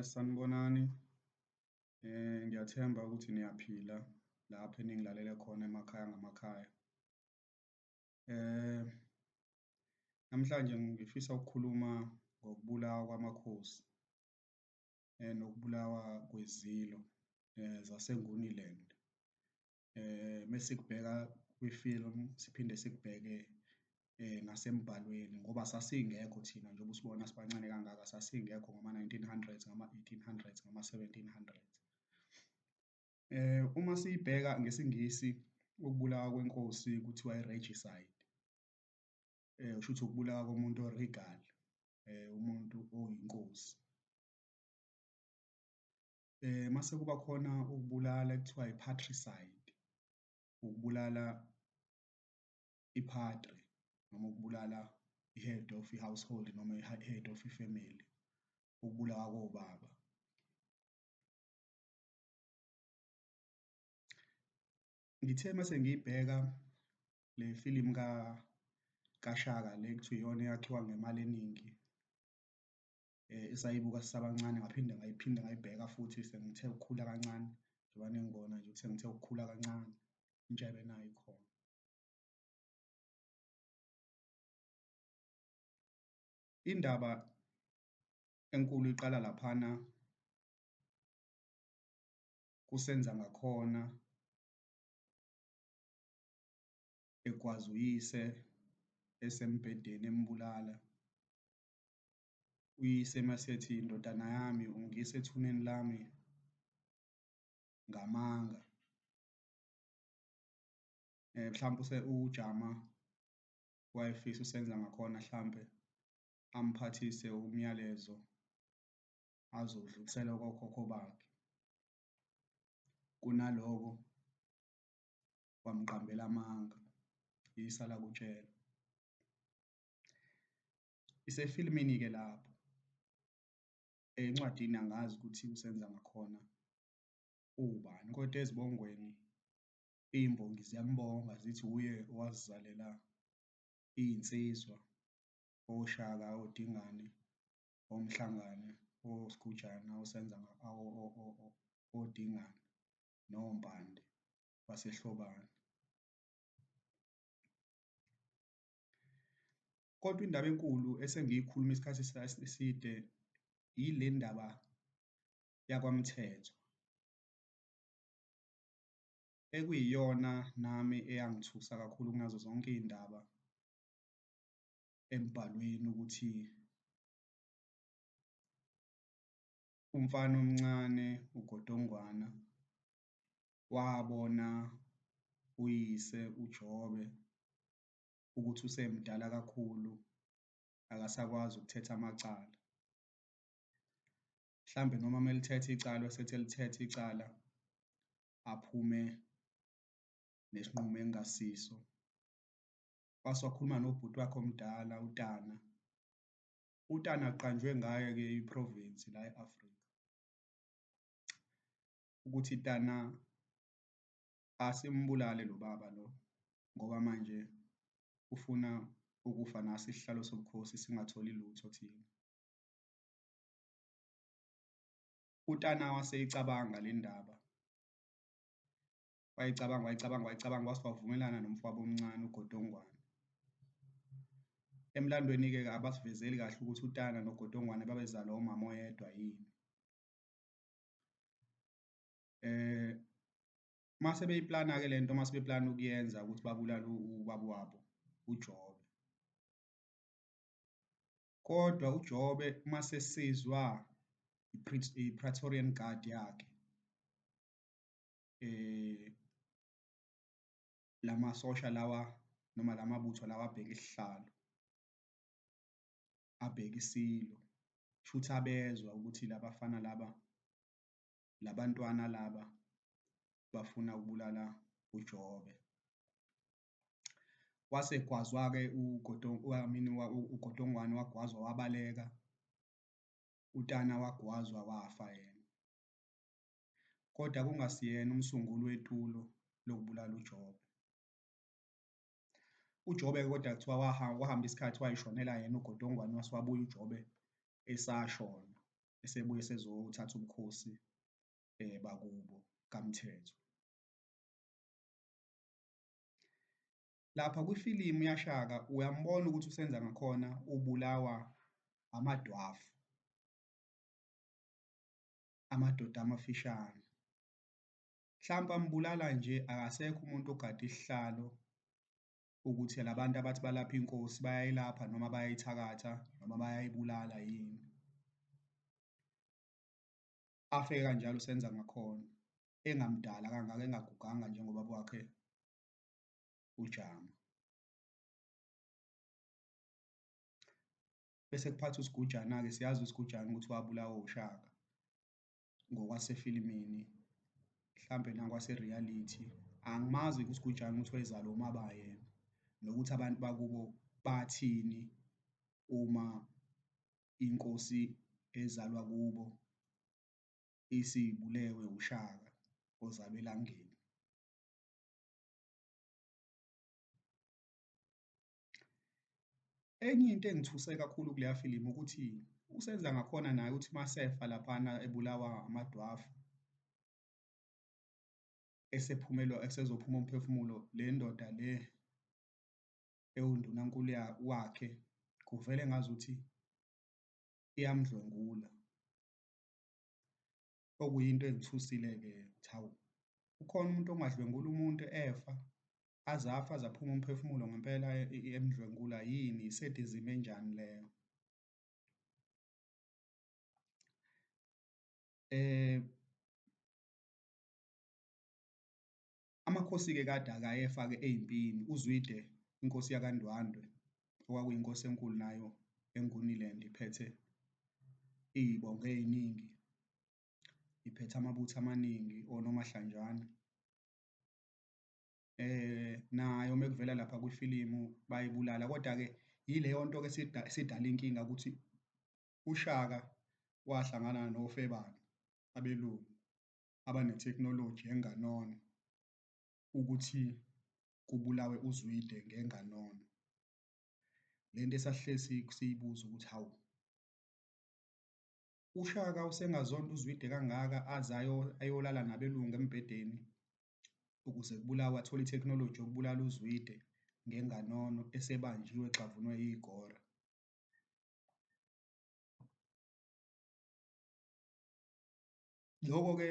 Sanibonani, ngiyathemba ukuthi niyaphila lapho eningilalele khona emakhaya ngamakhaya. Namhlanje ngifisa ukukhuluma ngokubulawa kwamakhosi nokubulawa kwezilo zaseNguniland. Mese sikubheka kwi-film siphinde sikubheke nasembhalweni ngoba sasingekho thina njengoba usibona sibancane kangaka, sasingekho ngama-1900s, ngama-1800s, ngama-1700s. Uma siyibheka ngesiNgisi, ukubulawa kwenkosi kuthiwa i-regicide, kusho ukuthi ukubulawa komuntu o-regal, umuntu oyinkosi. Mase kuba khona ukubulala ekuthiwa i-patricide, ukubulala i-padre noma ukubulala i-head of i-household noma i-head of i-family, ukubulawa kobaba. Ngithe mase ngiyibheka le filimu kaShaka le ekuthiwa iyona eyakhiwa ngemali eningi, esayibuka sisabancane ngaphinde ngayibheka futhi sengithe ukukhula kancane njengoba ningibona nje ukuthi sengithe ukukhula kancane, intsha ebenayo ikhona. Indaba enkulu iqala laphana kuSenzangakhona egwaza uyise esembhedeni embulala. Uyise masethi, ndodana yami ungiyisa ethuneni lami ngamanga. Mhlampe uJama wayefisa uSenzangakhona hlampe amphathise umyalezo azowudlulisela kokhokho bakhe, kunaloko wamqambela amanga, yisa lakutshela. Isefilimini-ke lapho, encwadini angazi ukuthi uSenzangakhona ubani, kodwa ezibongweni iy'mbongi ziyambonga zithi uye owazizalela iy'nsizwa, oShaka, oDingane, oMhlangane, oSigujana, oDingane noMpande baseHlobane. Kodwa indaba enkulu esengiyikhuluma isikhathi eside yile ndaba yakwaMthethwa, ekuyiyona nami eyangithusa kakhulu kunazo zonke iy'ndaba embhalweni, ukuthi umfana omncane uGodongwana wabona uyise uJobe ukuthi usemdala kakhulu akasakwazi ukuthetha amacala. Mhlambe noma melithetha icala wasethi elithetha icala aphume nesinqumo ekungasiso. Wase wakhuluma nobhuti wakhe omdala uTana. UTana kuqanjwe ngayo-ke i-province la e-Afrika ukuthi Tana asimbulale lo baba lo ngoba manje ufuna ukufa naso isihlalo sobukhosi singatholi lutho thina. UTana waseyicabanga le ndaba, wayicabanga wase wavumelana nomfowabo omncane uGodongwana. Emlandweni-ke abasivezeli kahle ukuthi uTana noGodongwana babezalwa umama oyedwa yini. Mase beyiplana-ke le nto, mase beplana ukuyenza ukuthi babulale ubaba wabo uJobe. Kodwa uJobe mase esizwa i-Praetorian Guard yakhe, lamasosha lawa noma lamabutho lawa abheka isihlalo, abheka isilo, kushuthi abezwa ukuthi labafana laba, labantwana laba bafuna ukubulala uJobe. Wase gwazwa-ke uGodongwana wagwazwa wabaleka, uTana wagwazwa wafa yena. Kodwa kungasiyena umsunguli wetulo lokubulala uJobe. UJobe kodwa kuthiwa kwahamba isikhathi wayishonela yena uGodongwana wase wabuya uJobe esashona esebuye esezothatha ubukhosi bakubo kaMthetho. Lapha kwifilimu yaShaka uyambona ukuthi uSenza ngakhona ubulawa amadwafu, amadoda amafishane. Hlampe ambulala nje akasekho umuntu ogada isihlalo ukuthi la bantu abathi balapha inkosi bayayilapha noma bayayithakatha noma bayayibulala yini. Afe kanjalo uSenza ngakhona engamdala kangaka, engaguganga njengobaba wakhe uJama. Bese kuphathwa uSigujana-ke, siyazi uSigujana ukuthi wabulawa uShaka ngokwasefilimini, hlampe nakwase-reality angimazi-ke uSigujana ukuthi wayezalwa umaba yena nokuthi abantu bakubo bathini uma inkosi ezalwa kubo isibulewe uShaka ozalwa elangeni. Enye into engithuse kakhulu kuleya filimu ukuthi uSenza ngakhona naye uthi masefa laphana ebulawa amadwafu esezophuma umphefumulo, le ndoda le ewundunankulu wakhe kuvele ngazuthi iyamdlwengula, okuyinto engithusile-ke ukuthi hawu, ukhona umuntu ongadlwengula umuntu efa aze afe aze aphume umphefumulo ngempela emdlwengula yini? I-sadism enjani leyo? Amakhosi-ke kade akayefa-ke ey'mpini, uZwide inkosi yakwaNdwandwe okwakuyinkosi enkulu nayo eNguniland iphethe iy'bongo ey'ningi, iphethe amabutho amaningi, oNomahlanjana. Nayo mekuvela lapha kwifilimu bayibulala, koda-ke yileyo nto-ke esidala inkinga ukuthi uShaka wahlangana nofebala abelungu abane-technology enganono ukuthi kubulawe uZwide ngenganono. Le nto esasihlezi siyibuza ukuthi hawu, uShaka usengazonda uZwide kangaka aze ayolala nabelungu embhedeni ukuze kubulawe, athole i-technology yokubulala uZwide ngenganono esebanjiwe exavunwe yigora. Loko-ke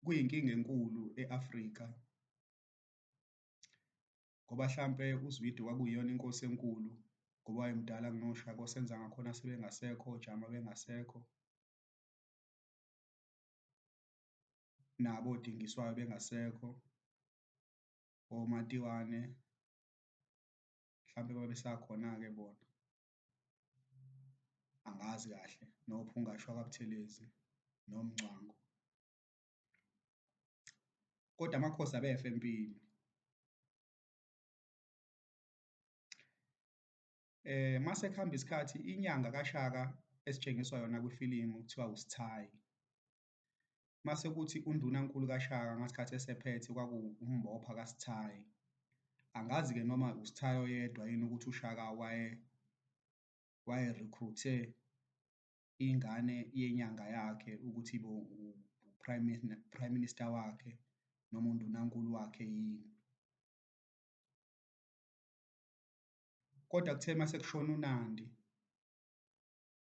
kuyinkinga enkulu e-Afrika ngoba hlampe uZwide kwakuyiyona inkosi enkulu ngoba wayemdala kunoShaka, oSenza ngakhona sebengasekho, oJama bengasekho, nabo oDingiswayo bengasekho, oMatiwane hlampe babesakhona-ke bona, angazi kahle, noPhungashwa kaButhelezi noMngcwangu, kodwa amakhosi abefa empini. Mase kuhamba isikhathi inyanga kaShaka esitshengiswa yona kwifilimu kuthiwa uSithayi, mase kuthi undunankulu kaShaka ngasikhathi esephethe kwakuwuMbopha kaSithayi. Angazi-ke noma uSithayi oyedwa yini ukuthi uShaka waye-recruit-e ingane yenyanga yakhe ukuthi ibe u-prime minister wakhe noma undunankulu wakhe yini. Kodwa kuthe mase kushona uNandi,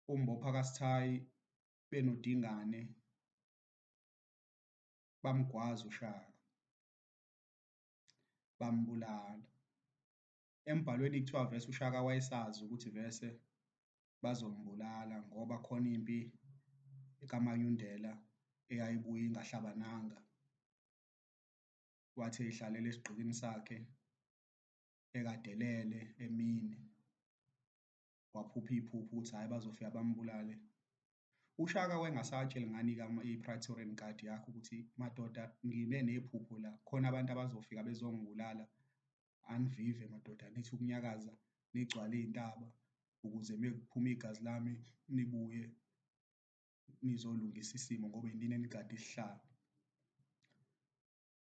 uMbopha kaSithayi benoDingane bamgwaza uShaka, bambulala. Embhalweni kuthiwa vese uShaka wayesazi ukuthi vese bazombulala ngoba khona impi kaManyundela eyayibuye ingahlabananga, wathi eyihlalele esigqikini sakhe ekade elele emini, waphupha iphupho ukuthi hhayi bazofika bambulale. UShaka wayengasawatsheli ngani-ke i-Praetorian Guard yakhe ukuthi madoda, ngime nephupho la, khona abantu abazofika bezongibulala, anivive madoda, nithi ukunyakaza nigcwale iy'ntaba ukuze mekuphuma igazi lami nibuye nizolungisa isimo ngoba yinina enigade isihlalo.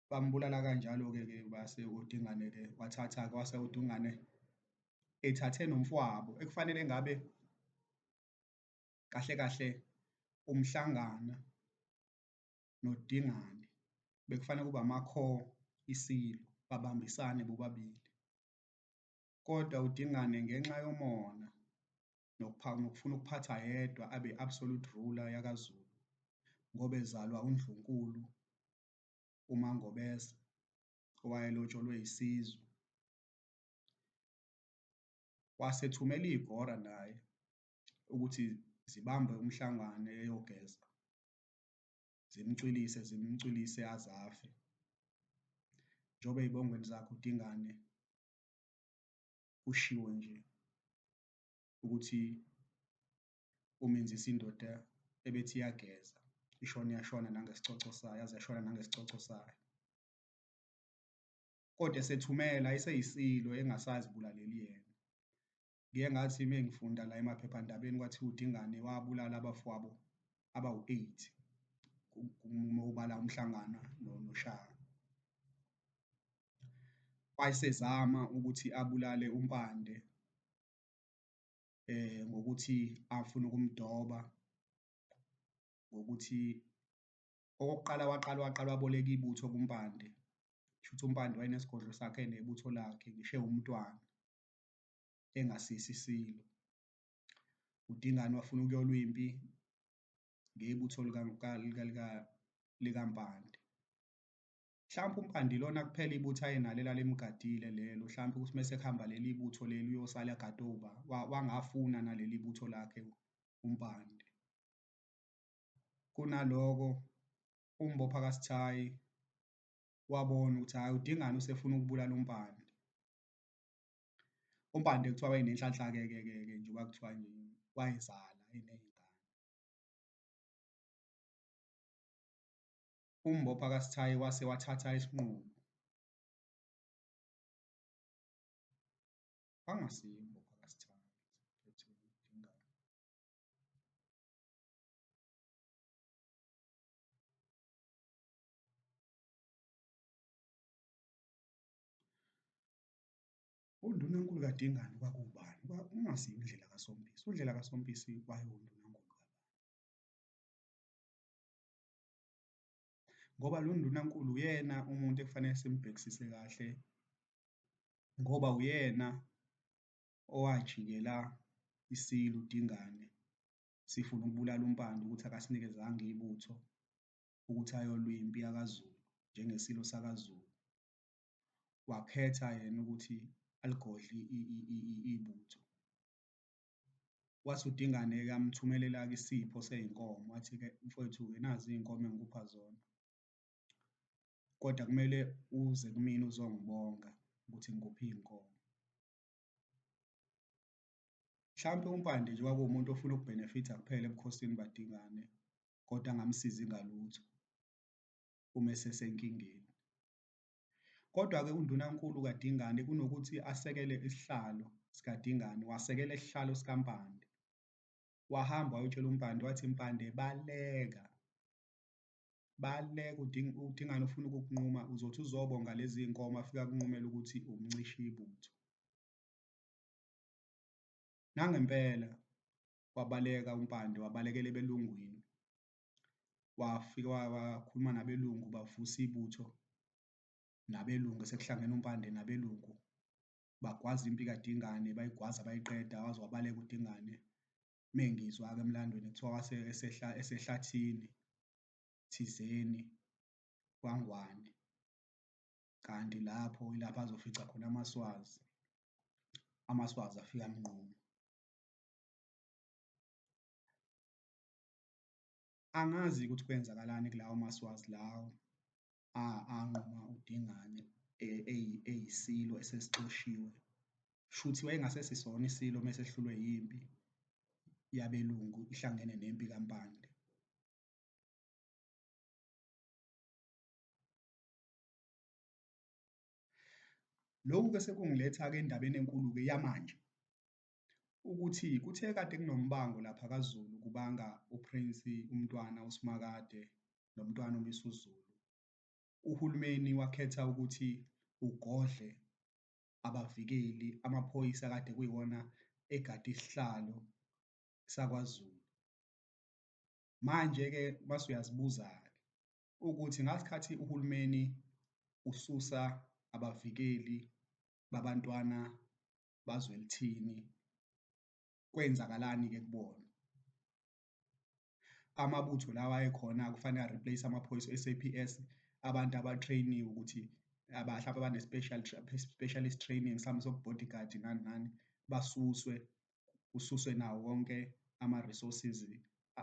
Bambulala kanjalo-ke base uDingane-ke wathatha-ke, wase uDingane ethathe nomfowabo ekufanele ngabe kahle kahle uMhlangana noDingane bekufanele kube ama-core iSilo babambisane bobabili, kodwa uDingane ngenxa yomona nokufuna ukuphatha yedwa abe absolute ruler yakwaZulu ngoba ezalwa uNdlunkulu uMangobese owayelotsholwe yisizwe, wasethumela igora naye ukuthi zibambe uMhlangane eyogeza zimcwilise aze afe. Njengoba ey'bongweni zakhe uDingane kushiwo nje ukuthi umenzisa indoda ebethi iyageza ishone yashona nangesicoco sayo yaze yashona nangesicoco sayo, kodwa esethumela eseyisilo engasazibulaleli yena. Ngiye ngathi uma ngifunda la emaphephandabeni kwathiwa uDingane wabulala abafowabo abawu-8 uma ubala uMhlangana noShaka. Wayesezama ukuthi abulale uMpande ngokuthi afune ukumdoba ngokuthi okokuqala waqala waboleka ibutho kuMpande, kushuthi uMpande wayenesigodlo sakhe nebutho lakhe ngisho ewumntwana engasisi isilo. uDingane wafuna ukuyolwa impi ngebutho likaMpande. Mhlawumpe uMpande ilona kuphela ibutho ayenalo elalimgadile lelo, mhlawumpe ukuthi mese kuhamba leli butho leli uyosala eGadoba wangafuna naleli butho lakhe uMpande. Kunaloko uMbopha kaSithayi wabona ukuthi hhayi uDingane usefuna ukubulala uMpande. uMpande kuthiwa wayenenhlanhla-ke njengoba kuthiwa nje wayezala eney'ngane. uMbopha kaSithayi wase wathatha isinqumo, angasiye uMbopha kaSithayi uDingane. UNdunankulu kaDingane kwakuwubani? Ungasiye uNdlela kaSompisi. uNdlela kaSompisi wayewuNdunankulu kabani? Ngoba lo Ndunankulu uyena umuntu ekufanele simbhekisise kahle ngoba uyena owajikela isilo uDingane sifuna ukubulala uMpande ukuthi akasinikezanga ibutho ukuthi ayolwa impi yakaZulu njengesilo sakaZulu. Wakhetha yena ukuthi aligodle ibutho. Wase uDingane-ke amthumelela-ke isipho sey'nkomo, wathi-ke mfowethu-ke nazi iy'nkomo engikupha zona, kodwa kumele uze kumina uzongibonga ukuthi ngikuphe iy'nkomo. Mhlawumpe uMpande nje kwakuwumuntu ofuna ukubhenefitha kuphela ebukhosini baDingane kodwa angamsizi ngalutho uma esesenkingeni. Kodwa-ke uNdunankulu kaDingane kunokuthi asekele isihlalo sikaDingane, wasekela isihlalo sikaMpande. Wahamba wayotshela uMpande wathi, Mpande baleka, uDingane ufuna ukukunquma, uzothi uzobonga lezi iy'nkomo afike akunqumele ukuthi umcishe ibutho. Nangempela wabaleka uMpande, wabalekela ebelungwini, wafika wakhuluma nabelungu bavusa ibutho, nabelungu sekuhlangene uMpande nabelungu bagwaza impi kaDingane, bayigwaza bayiqeda waze wabaleka uDingane. Mengizwa-ke emlandweni kuthiwa wase esehlathini thizeni kwaNgwane, kanti lapho ilapho azofica khona amaswazi, amaswazi afike amnquma. Angazi ukuthi kwenzakalani kulawo maswazi lawo anquma uDingane eyisilo esesixoshiwe. Shuthi wayengasesisona isilo mese ehlulwe yimpi yabelungu ihlangene nempi kaMpande. Lokhu-ke sekungiletha-ke endabeni enkulu-ke yamanje ukuthi kuthe kade kunombango lapha kaZulu kubanga uPrince umntwana uSimakade nomntwana uMisuzulu. Uhulumeni wakhetha ukuthi ugodle abavikeli, amaphoyisa kade kuyiwona egada isihlalo sakwaZulu. Manje-ke mase uyazibuza-ke ukuthi ngasikhathi uhulumeni ususa abavikeli babantwana bazwe lithini, kwenzakalani-ke kubona? Amabutho lawa ayekhona kufanele a-replace amaphoyisa e-SAPS, abantu aba-train-iwe ukuthi hlampe specialist training mhlawumbe sobu-bodyguard ngani ngani basuswe, kususwe nawo wonke ama-resources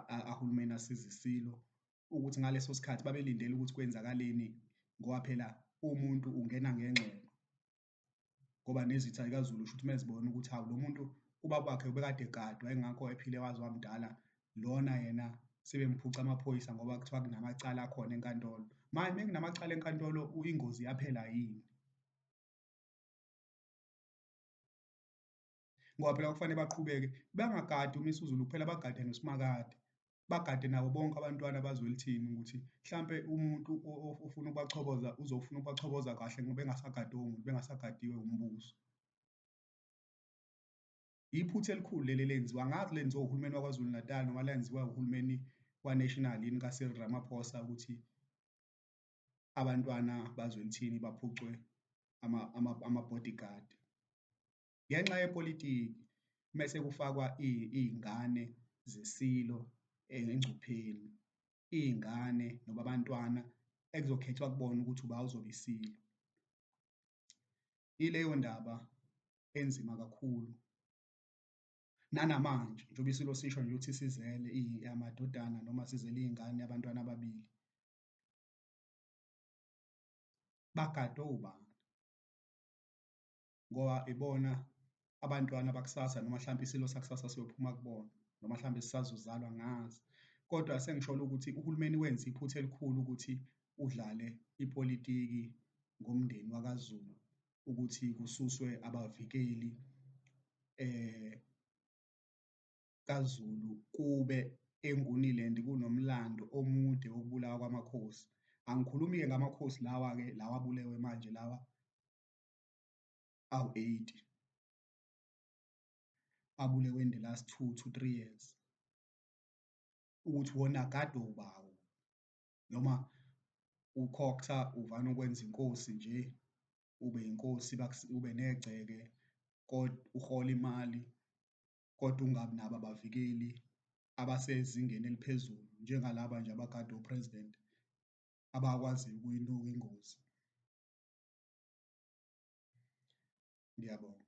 ahulumeni asiza isilo ukuthi ngaleso sikhathi babelindele ukuthi kwenzakaleni ngoba phela umuntu ungena ngengxoxo ngoba nezitha zikaZulu kushuthi mezibona ukuthi hawu lo muntu ubaba wakhe ubekade egadwa ingakho ephile waze wamdala, lona yena sebemphuca amaphoyisa ngoba kuthiwa kunamacala akhona enkantolo. Manje mekunamacala enkantolo ingozi yaphela yini? Ngoba phela kufanele baqhubeke bangagadi uMisuZulu kuphela bagade noSimakade, bagade nabo bonke abantwana bazwe lithini ukuthi hlampe umuntu ofuna ukubachoboza uzofuna ukubachoboza kahle ngoba engasagade omuntu bengasagadiwe umbuso. Iphutha elikhulu leli elenziwa, angazi lenziwa uhulumeni waKwaZulu Natal noma lenziwa uhulumeni wa-national yini ka-Cyril Ramaphosa ukuthi abantwana bazwe lithini baphucwe ama-bodyguard. Ngenxa yepolitiki mese kufakwa iy'ngane zesilo engcupheni, iy'ngane noma abantwana ekuzokhethwa kubona ukuthi uba uzoba isilo. Ileyo ndaba enzima kakhulu nanamanje njengoba isilo sisho nje ukuthi sizele amadodana noma sizele iy'ngane abantwana ababili, bagade obani? Ngoba ibona abantwana bakusasa noma hlampe isilo sakusasa siyophuma kubona noma hlampe sisazozalwa angazi, kodwa sengisholo ukuthi uhulumeni wenze iphutha elikhulu ukuthi udlale ipolitiki ngomndeni wakaZulu ukuthi kususwe abavikeli kaZulu kube eNguniland kunomlando omude wokubulawa kwamakhosi. Angikhulumi-ke ngamakhosi lawa-ke lawa abulewe manje lawa awu-80 abulewe in the last 2 to 3 years, ukuthi wona kade ubawo noma ukhokhtha uvana ukwenza inkosi nje, ube inkosi ube negceke urhole imali kodwa ungabi nabo abavikeli abasezingeni eliphezulu njengalaba nje abagade u-president abakwaziyo ukuyinuka ingozi. Ngiyabonga.